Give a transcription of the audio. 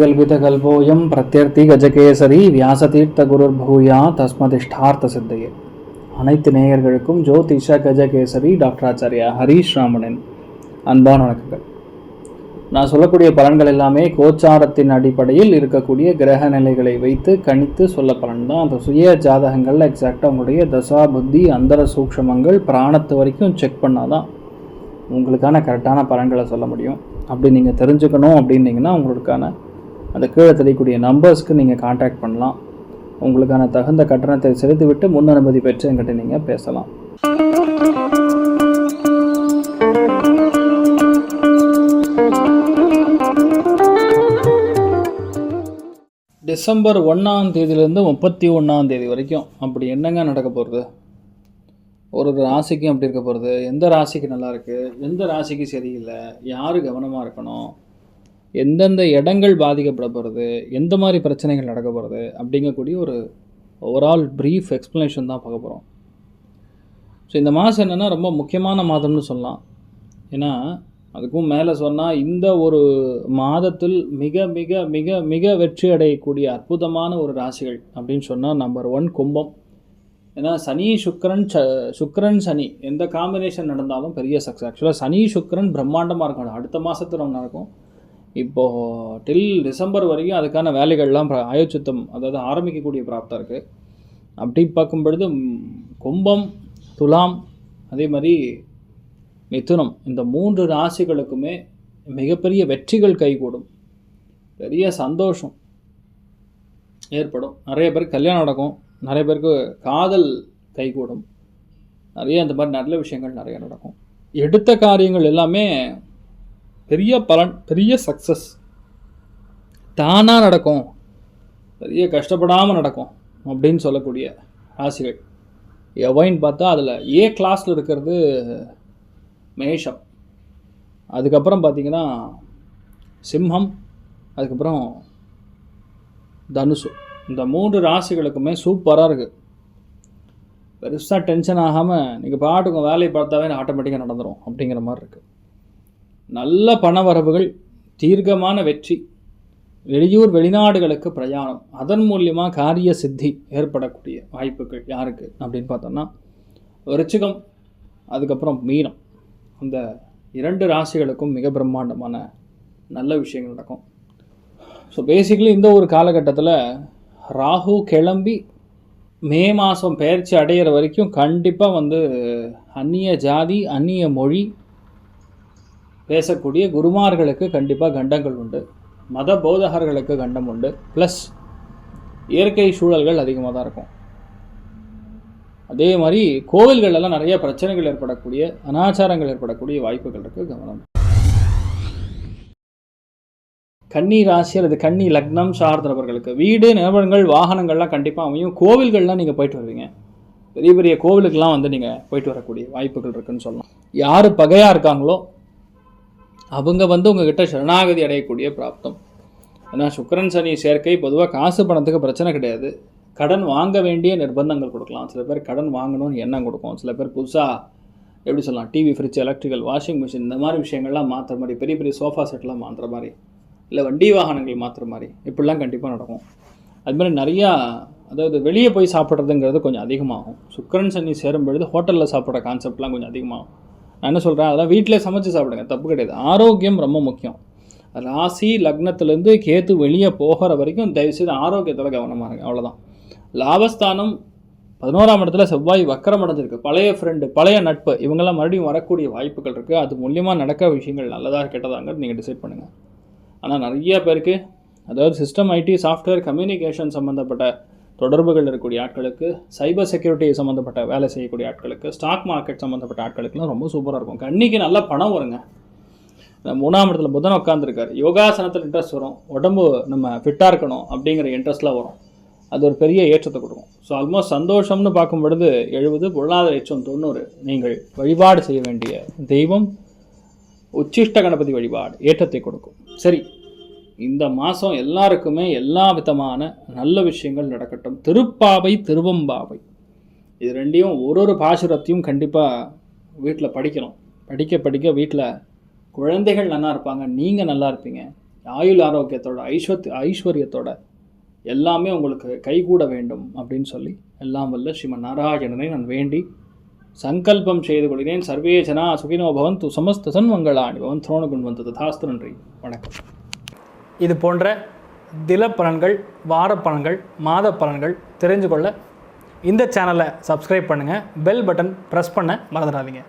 कल्पितकल्पोऽयं प्रत्यर्थी गजकेसरी व्यासतीर्थ गुरुर्भूया तस्मदिष्टार्थ सिद्धये. அனைத்து நேயர்களுக்கும் ஜோதிஷ கஜகேசரி டாக்டர் ஆச்சாரியா ஹரீஷ் ராமனின் அன்பான வணக்கங்கள். நான் சொல்லக்கூடிய பலன்கள் எல்லாமே கோச்சாரத்தின் அடிப்படையில் இருக்கக்கூடிய கிரக நிலைகளை வைத்து கணித்து சொல்ல பலன் தான். அந்த சுய ஜாதகங்களில் எக்ஸாக்டாக உங்களுடைய தசா புத்தி அந்தர சூக்ஷமங்கள் பிராணத்து வரைக்கும் செக் பண்ணால் தான் உங்களுக்கான கரெக்டான பலன்களை சொல்ல முடியும். அப்படி நீங்கள் தெரிஞ்சுக்கணும் அப்படின்னீங்கன்னா உங்களுக்கான அந்த கீழே தெரியக்கூடிய நம்பர்ஸ்க்கு நீங்கள் கான்டாக்ட் பண்ணலாம். உங்களுக்கான தகுந்த கட்டணத்தை செலுத்திவிட்டு முன் அனுமதி பெற்று என்கிட்ட நீங்கள் பேசலாம். டிசம்பர் 1ஆம் தேதியிலேருந்து 31ஆம் தேதி வரைக்கும் அப்படி என்னங்க நடக்க போகிறது? ஒரு ராசிக்கும் அப்படி இருக்க போகிறது. எந்த ராசிக்கு நல்லா இருக்குது, எந்த ராசிக்கு சரியில்லை, யார் கவனமாக இருக்கணும், எந்தெந்த இடங்கள் பாதிக்கப்பட போகிறது, எந்த மாதிரி பிரச்சனைகள் நடக்க போகிறது அப்படிங்கக்கூடிய ஒரு ஓவரால் ப்ரீஃப் எக்ஸ்ப்ளனேஷன் தான் பார்க்க போகிறோம். ஸோ இந்த மாதம் என்னென்னா ரொம்ப முக்கியமான மாதம்னு சொல்லலாம். ஏன்னா அதுக்கும் மேலே சொன்னால் இந்த ஒரு மாதத்தில் மிக மிக மிக மிக வெற்றி அடையக்கூடிய அற்புதமான ஒரு ராசிகள் அப்படின்னு சொன்னால் நம்பர் 1 கும்பம். ஏன்னா சனி சுக்கிரன் சனி எந்த காம்பினேஷன் நடந்தாலும் பெரிய சக்ஸஸ். ஆக்சுவலாக சனி சுக்கிரன் பிரம்மாண்டமாக இருக்கும். அடுத்த மாதத்தில் ஒன்று நடக்கும். இப்போது டில் டிசம்பர் வரைக்கும் அதுக்கான வேலைகள்லாம் ஆயோசித்தம், அதாவது ஆரம்பிக்கக்கூடிய பிராப்தம் இருக்குது. அப்படி பார்க்கும் பொழுது கும்பம், துலாம், அதே மாதிரி மிதுனம், இந்த 3 ராசிகளுக்குமே மிகப்பெரிய வெற்றிகள் கைகூடும். பெரிய சந்தோஷம் ஏற்படும். நிறைய பேருக்கு கல்யாணம் நடக்கும், நிறைய பேருக்கு காதல் கைகூடும், நிறைய இந்த மாதிரி நல்ல விஷயங்கள் நிறைய நடக்கும். எடுத்த காரியங்கள் எல்லாமே பெரிய பலன், பெரிய சக்ஸஸ் தானாக நடக்கும், பெரிய கஷ்டப்படாமல் நடக்கும் அப்படின்னு சொல்லக்கூடிய ராசிகள் எவைன்னு பார்த்தா அதில் ஏ கிளாஸில் இருக்கிறது மேஷம், அதுக்கப்புறம் பார்த்திங்கன்னா சிம்மம், அதுக்கப்புறம் தனுசு. இந்த 3 ராசிகளுக்குமே சூப்பராக இருக்குது. பெருசாக டென்ஷன் ஆகாமல் நீங்கள் பாட்டுக்கும் வேலையை பார்த்தாவே ஆட்டோமேட்டிக்காக நடந்துடும் அப்படிங்கிற மாதிரி இருக்குது. நல்ல பண வரவுகள், தீர்க்கமான வெற்றி, வெளியூர் வெளிநாடுகளுக்கு பிரயாணம், அதன் மூலியமாக காரிய சித்தி ஏற்படக்கூடிய வாய்ப்புகள் யாருக்கு அப்படின்னு பார்த்தோம்னா விருச்சிகம், அதுக்கப்புறம் மீனம். அந்த 2 ராசிகளுக்கும் மிக பிரம்மாண்டமான நல்ல விஷயங்கள் நடக்கும். ஸோ பேசிக்கலி இந்த ஒரு காலகட்டத்தில் ராகு கிளம்பி மே மாதம் பெயர்ச்சி அடையிற வரைக்கும் கண்டிப்பாக அந்நிய ஜாதி அந்நிய மொழி பேசக்கூடிய குருமார்களுக்கு கண்டிப்பாக கண்டங்கள் உண்டு, மத போதகர்களுக்கு கண்டம் உண்டு, ப்ளஸ் இயற்கை சூழல்கள் அதிகமாக தான் இருக்கும். அதே மாதிரி கோவில்களெல்லாம் நிறைய பிரச்சனைகள் ஏற்படக்கூடிய, அனாச்சாரங்கள் ஏற்படக்கூடிய வாய்ப்புகள் இருக்குது, கவனம். கன்னி ராசி அல்லது கன்னி லக்னம் சார்ந்தவர்களுக்கு வீடு நிறுவனங்கள் வாகனங்கள்லாம் கண்டிப்பாக அமையும். கோவில்கள்லாம் நீங்கள் போயிட்டு வருவீங்க. பெரிய பெரிய கோவிலுக்கெல்லாம் நீங்கள் போயிட்டு வரக்கூடிய வாய்ப்புகள் இருக்குதுன்னு சொல்லலாம். யார் பகையாக இருக்காங்களோ அவங்க உங்ககிட்ட சரணாகதி அடையக்கூடிய பிராப்தம். ஏன்னா சுக்கிரன் சனி சேர்க்கை பொதுவாக காசு பணத்துக்கு பிரச்சனை கிடையாது. கடன் வாங்க வேண்டிய நிர்பந்தங்கள் கொடுக்கலாம். சில பேர் கடன் வாங்கணும்னு எண்ணம் கொடுக்கும். சில பேர் புதுசாக எப்படி சொல்லலாம், TV, fridge, electrical, washing machine இந்த மாதிரி விஷயங்கள்லாம் மாற்றுற மாதிரி, பெரிய பெரிய சோஃபா செட்லாம் மாற்றுற மாதிரி, இல்லை வண்டி வாகனங்கள் மாற்றுற மாதிரி இப்படிலாம் கண்டிப்பாக நடக்கும். அதுமாதிரி நிறையா, அதாவது வெளியே போய் சாப்பிட்றதுங்கிறது கொஞ்சம் அதிகமாகும். சுக்கிரன் சனி சேரும் பொழுது ஹோட்டலில் சாப்பிட்ற கான்செப்ட்லாம் கொஞ்சம் அதிகமாகும். நான் என்ன சொல்கிறேன், அதெல்லாம் வீட்டிலே சமைச்சு சாப்பிடுங்க, தப்பு கிடையாது. ஆரோக்கியம் ரொம்ப முக்கியம். ராசி லக்னத்துலேருந்து கேத்து வெளியே போகிற வரைக்கும் தயவுசெய்து ஆரோக்கியத்தில் கவனமாக இருங்க, அவ்வளோதான். லாபஸ்தானம் 11ஆம் இடத்துல செவ்வாய் வக்கரம் அடைஞ்சிருக்கு. பழைய ஃப்ரெண்டு, பழைய நட்பு இவங்கெல்லாம் மறுபடியும் வரக்கூடிய வாய்ப்புகள் இருக்குது. அது மூலியமாக நடக்கிற விஷயங்கள் நல்லதாக கெட்டதாங்கிறது நீங்கள் டிசைட் பண்ணுங்கள். ஆனால் நிறைய பேருக்கு, அதாவது சிஸ்டம், ஐடி, சாஃப்ட்வேர், கம்யூனிகேஷன் சம்மந்தப்பட்ட தொடர்புகள் இருக்கக்கூடிய ஆட்களுக்கு, சைபர் செக்யூரிட்டி சம்மந்தப்பட்ட வேலை செய்யக்கூடிய ஆட்களுக்கு, ஸ்டாக் மார்க்கெட் சம்மந்தப்பட்ட ஆட்களுக்குலாம் ரொம்ப சூப்பராக இருக்கும். கன்னிக்கு நல்ல பணம் வருங்க. 3ஆம் இடத்துல புதன் உட்காந்துருக்காரு. யோகாசனத்தில் இன்ட்ரெஸ்ட் வரும், உடம்பு நம்ம ஃபிட்டாக இருக்கணும் அப்படிங்கிற இன்ட்ரெஸ்ட்லாம் வரும். அது ஒரு பெரிய ஏற்றத்தை கொடுக்கும். ஸோ ஆல்மோஸ்ட் சந்தோஷம்னு பார்க்கும் பொழுது 70, பொருளாதார ஏற்றம் 90. நீங்கள் வழிபாடு செய்ய வேண்டிய தெய்வம் உச்சிஷ்ட கணபதி வழிபாடு ஏற்றத்தை கொடுக்கும். சரி, இந்த மாதம் எல்லாருக்குமே எல்லா விதமான நல்ல விஷயங்கள் நடக்கட்டும். திருப்பாவை, திருவம்பாவை இது ரெண்டையும் ஒரு பாசுரத்தையும் கண்டிப்பாக வீட்டில் படிக்கணும். படிக்க வீட்டில் குழந்தைகள் நல்லா இருப்பாங்க, நீங்கள் நல்லா இருப்பீங்க. ஆயுள் ஆரோக்கியத்தோட ஐஸ்வர்யத்தோட எல்லாமே உங்களுக்கு கைகூட வேண்டும் அப்படின்னு சொல்லி எல்லாம் வல்ல ஸ்ரீமன் நாராயணனை நான் வேண்டி சங்கல்பம் செய்து கொள்கிறேன். சர்வே ஜனா சுகினோ பவந்து, சமஸ்த சன்மங்களாணி பவன், துரோணகுண் வந்து ததாஸ்து. நன்றி, வணக்கம். இது போன்ற தில பலன்கள், வார பலன்கள், மாத பலன்கள் தெரிஞ்சு கொள்ள இந்த சேனலை சப்ஸ்கிரைப் பண்ணுங்கள். பெல் பட்டன் ப்ரெஸ் பண்ண மறந்துடாதீங்க.